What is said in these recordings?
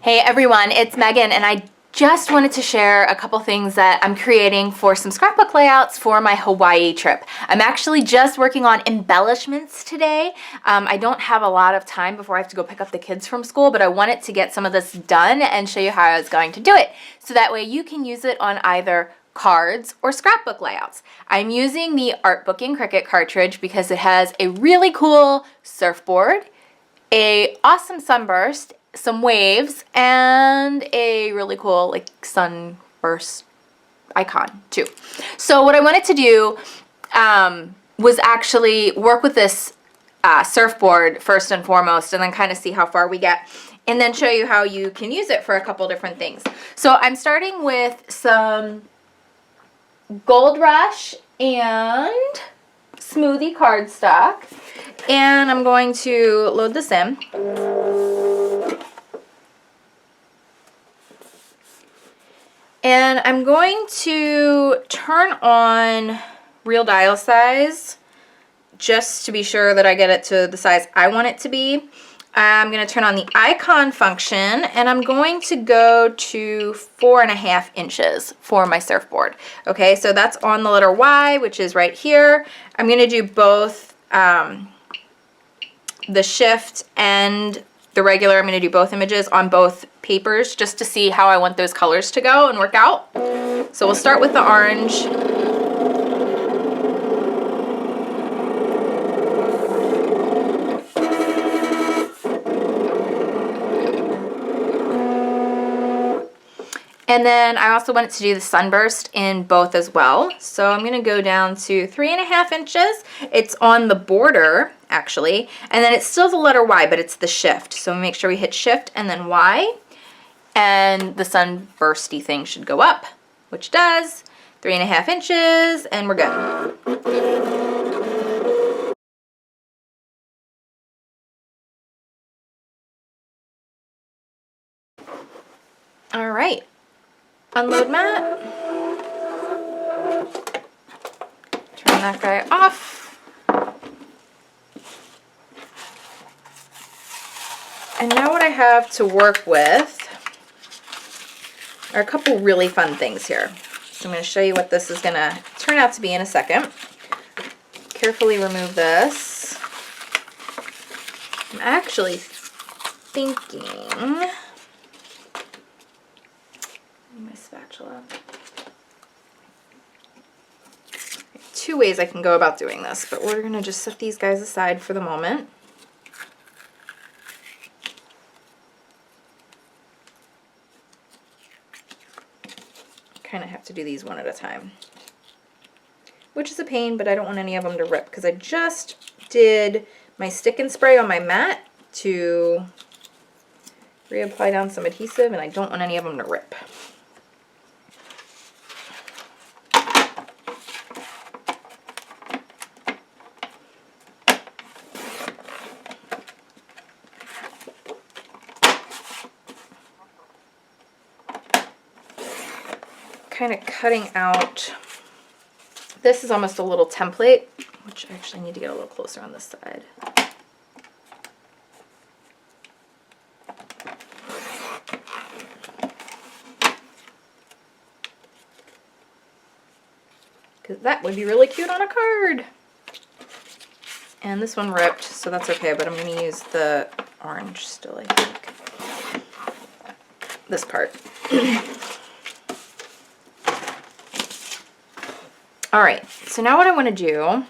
Hey everyone, it's Megan, and I just wanted to share a couple things that I'm creating for some scrapbook layouts for my Hawaii trip. I'm actually just working on embellishments today. I don't have a lot of time before I have to go pick up the kids from school, but I wanted to get some of this done and show you how I was going to do it. So that way you can use it on either cards or scrapbook layouts. I'm using the Art Book in Cricut cartridge because it has a really cool surfboard, a awesome sunburst, some waves, and a really cool like sunburst icon too. So what I wanted to do was actually work with this surfboard first and foremost, and then kind of see how far we get, and then show you how you can use it for a couple different things. So I'm starting with some Gold Rush and Smoothie cardstock, and I'm going to load this in. And I'm going to turn on real dial size just to be sure that I get it to the size I want it to be. I'm going to turn on the icon function, and I'm going to go to 4.5 inches for my surfboard. Okay, so that's on the letter Y, which is right here. I'm going to do both the shift and the regular. I'm going to do both images on both papers just to see how I want those colors to go and work out. So we'll start with the orange. And then I also wanted to do the sunburst in both as well. So I'm going to go down to 3.5 inches. It's on the border, actually. And then it's still the letter Y, but it's the shift. So make sure we hit shift and then Y. And the sunbursty thing should go up, which does. 3.5 inches, and we're good. All right. Unload mat. Turn that guy off. And now what I have to work with are a couple really fun things here. So I'm going to show you what this is going to turn out to be in a second. Carefully remove this. I'm actually thinking, my spatula. Two ways I can go about doing this, but we're going to just set these guys aside for the moment. Kind of have to do these one at a time, which is a pain, but I don't want any of them to rip because I just did my stick and spray on my mat to reapply down some adhesive, and I don't want any of them to rip. Kind of cutting out, this is almost a little template, which I actually need to get a little closer on this side. Because that would be really cute on a card. And this one ripped, so that's okay, but I'm going to use the orange still, I think. This part. Alright, so now what I want to do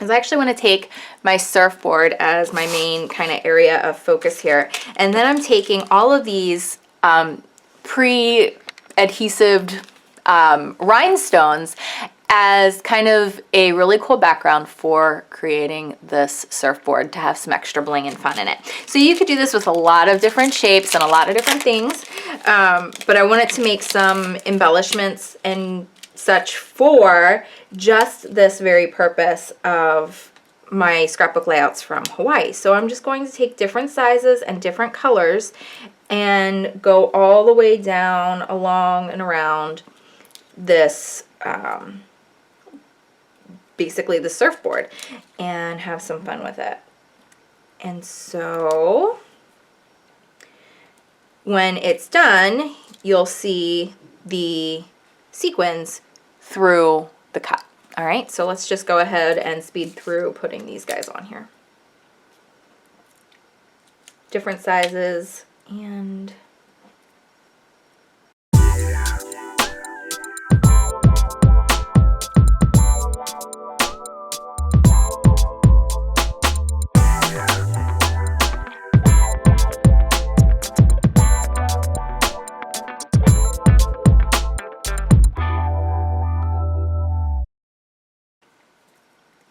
is I actually want to take my surfboard as my main kind of area of focus here, and then I'm taking all of these pre-adhesived rhinestones as kind of a really cool background for creating this surfboard to have some extra bling and fun in it. So you could do this with a lot of different shapes and a lot of different things, but I wanted to make some embellishments and such for just this very purpose of my scrapbook layouts from Hawaii. So I'm just going to take different sizes and different colors and go all the way down, along, and around this, basically the surfboard, and have some fun with it. And so when it's done, you'll see the sequins through the cut. All right, so let's just go ahead and speed through putting these guys on here. Different sizes and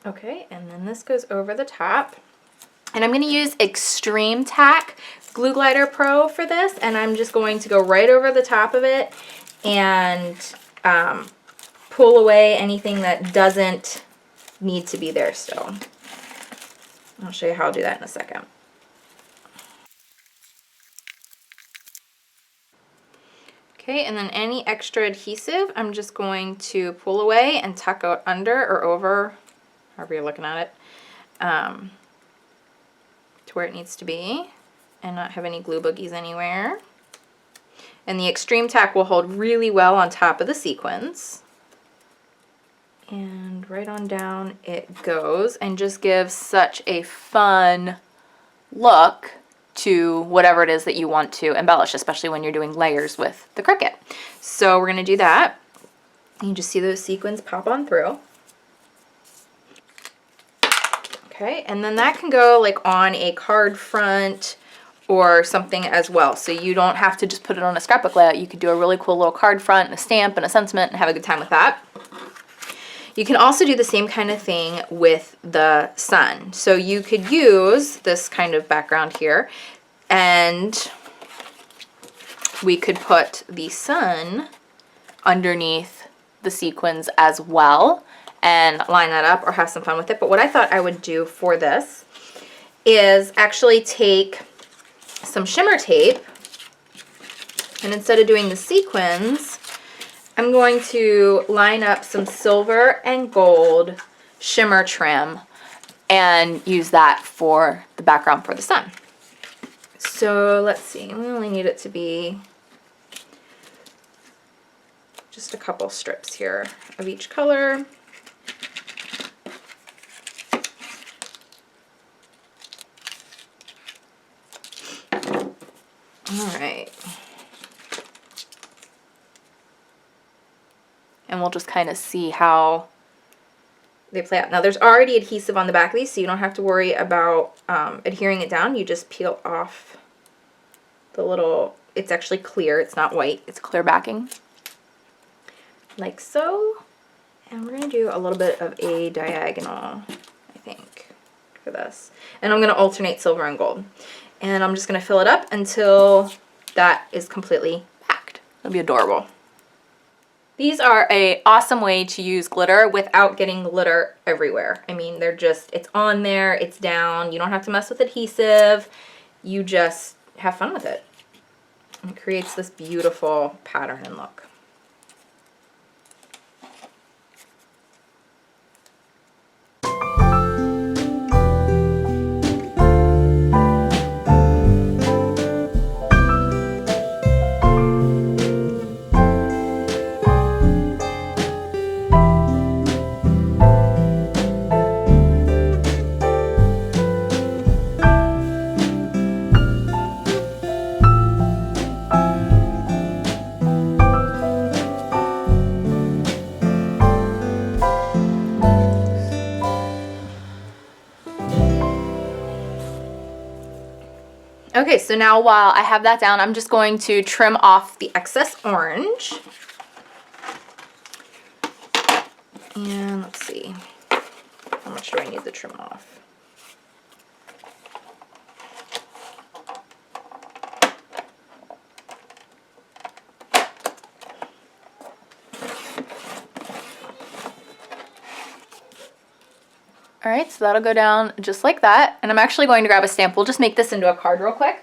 okay, and then this goes over the top. And I'm going to use Extreme Tack Glue Glider Pro for this, and I'm just going to go right over the top of it and pull away anything that doesn't need to be there still. I'll show you how I'll do that in a second. Okay, and then any extra adhesive, I'm just going to pull away and tuck out under or over, however you're looking at it, to where it needs to be and not have any glue boogies anywhere. And the Extreme Tack will hold really well on top of the sequins. And right on down it goes and just gives such a fun look to whatever it is that you want to embellish, especially when you're doing layers with the Cricut. So we're going to do that. You just see those sequins pop on through. Okay, and then that can go like on a card front or something as well. So you don't have to just put it on a scrapbook layout. You could do a really cool little card front and a stamp and a sentiment and have a good time with that. You can also do the same kind of thing with the sun. So you could use this kind of background here and we could put the sun underneath the sequins as well and line that up or have some fun with it. But what I thought I would do for this is actually take some shimmer tape, and instead of doing the sequins, I'm going to line up some silver and gold shimmer trim and use that for the background for the sun. So let's see, we only need it to be just a couple strips here of each color. All right. And we'll just kind of see how they play out. Now there's already adhesive on the back of these, so you don't have to worry about adhering it down. You just peel off the little, it's actually clear, it's not white, it's clear backing. Like so. And we're going to do a little bit of a diagonal, I think, for this. And I'm going to alternate silver and gold. And I'm just going to fill it up until that is completely packed. It'll be adorable. These are an awesome way to use glitter without getting glitter everywhere. I mean, they're just, it's on there, it's down, you don't have to mess with adhesive, you just have fun with it. And it creates this beautiful pattern and look. Okay, so now while I have that down, I'm just going to trim off the excess orange. And let's see, how much do I need to trim off? All right, so that'll go down just like that. And I'm actually going to grab a stamp. We'll just make this into a card real quick.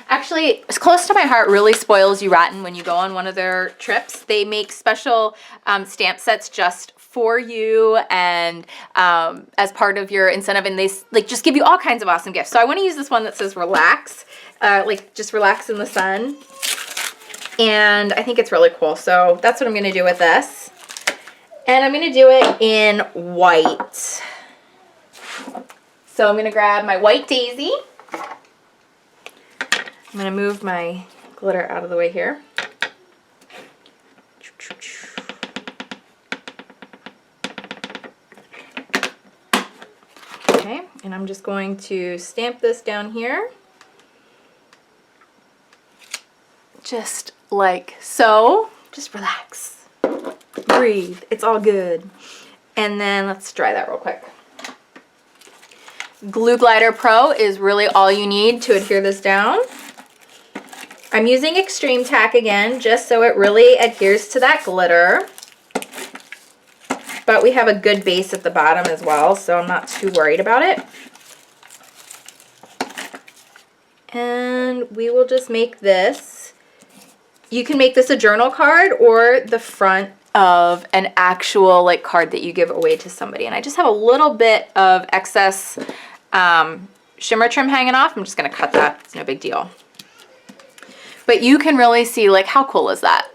Actually, As Close to My Heart really spoils you rotten when you go on one of their trips. They make special stamp sets just for you and as part of your incentive, and they like just give you all kinds of awesome gifts. So I want to use this one that says relax, like just relax in the sun. And I think it's really cool. So that's what I'm going to do with this. And I'm going to do it in white. So I'm going to grab my white daisy. I'm going to move my glitter out of the way here. Okay, and I'm just going to stamp this down here. Just like so. Just relax. Breathe. It's all good. And then let's dry that real quick. Glue Glider Pro is really all you need to adhere this down. I'm using Extreme Tack again, just so it really adheres to that glitter. But we have a good base at the bottom as well, so I'm not too worried about it. And we will just make this. You can make this a journal card or the front of an actual like card that you give away to somebody. And I just have a little bit of excess shimmer trim hanging off. I'm just going to cut that. It's no big deal. But you can really see, like, how cool is that?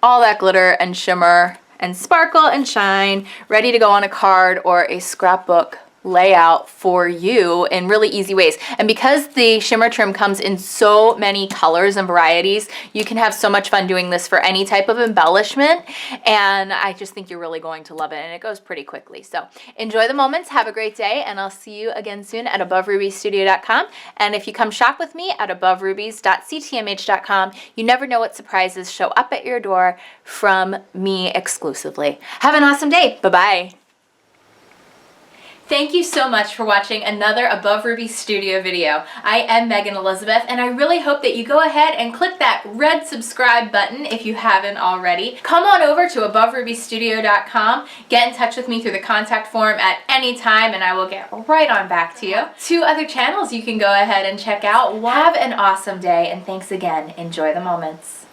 All that glitter and shimmer and sparkle and shine ready to go on a card or a scrapbook layout for you in really easy ways. And because the shimmer trim comes in so many colors and varieties, you can have so much fun doing this for any type of embellishment, and I just think you're really going to love it, and it goes pretty quickly. So enjoy the moments, have a great day, and I'll see you again soon at AboveRubyStudio.com. And if you come shop with me at AboveRubies.ctmh.com, you never know what surprises show up at your door from me exclusively. Have an awesome day. Bye-bye. Thank you so much for watching another Above Ruby Studio video. I am Megan Elizabeth, and I really hope that you go ahead and click that red subscribe button if you haven't already. Come on over to AboveRubyStudio.com, get in touch with me through the contact form at any time, and I will get right on back to you. 2 other channels you can go ahead and check out. Have an awesome day, and thanks again. Enjoy the moments.